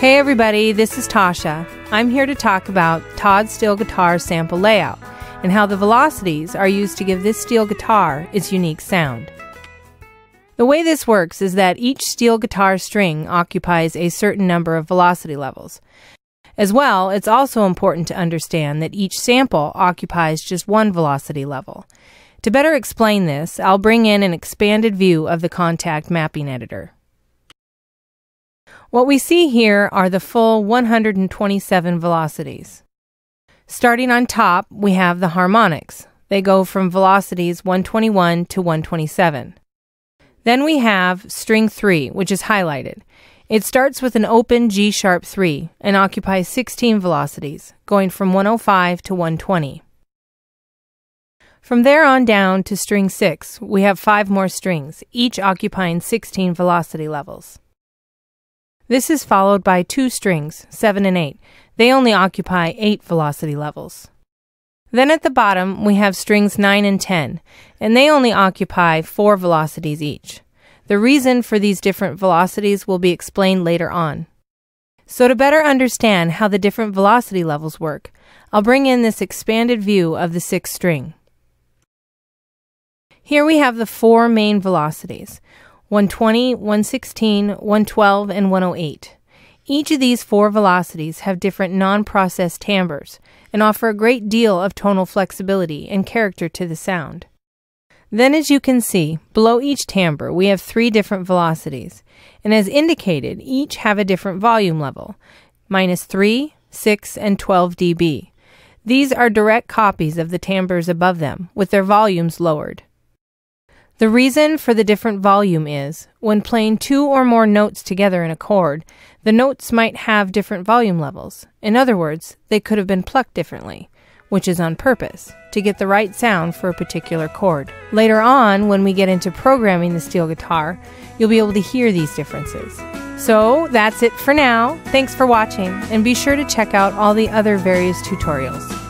Hey everybody, this is Tasha. I'm here to talk about Tods steel guitar sample layout and how the velocities are used to give this steel guitar its unique sound. The way this works is that each steel guitar string occupies a certain number of velocity levels. As well, it's also important to understand that each sample occupies just one velocity level. To better explain this, I'll bring in an expanded view of the Contact Mapping Editor. What we see here are the full 127 velocities. Starting on top, we have the harmonics. They go from velocities 121 to 127. Then we have string 3, which is highlighted. It starts with an open G-sharp 3 and occupies 16 velocities, going from 105 to 120. From there on down to string 6, we have 5 more strings, each occupying 16 velocity levels. This is followed by 2 strings, 7 and 8. They only occupy 8 velocity levels. Then at the bottom, we have strings 9 and 10, and they only occupy 4 velocities each. The reason for these different velocities will be explained later on. So to better understand how the different velocity levels work, I'll bring in this expanded view of the 6th string. Here we have the 4 main velocities: 120, 116, 112, and 108. Each of these 4 velocities have different non-processed timbres and offer a great deal of tonal flexibility and character to the sound. Then, as you can see, below each timbre we have 3 different velocities, and as indicated, each have a different volume level, -3, 6, and 12 dB. These are direct copies of the timbres above them, with their volumes lowered. The reason for the different volume is, when playing 2 or more notes together in a chord, the notes might have different volume levels. In other words, they could have been plucked differently, which is on purpose, to get the right sound for a particular chord. Later on, when we get into programming the steel guitar, you'll be able to hear these differences. So that's it for now. Thanks for watching, and be sure to check out all the other various tutorials.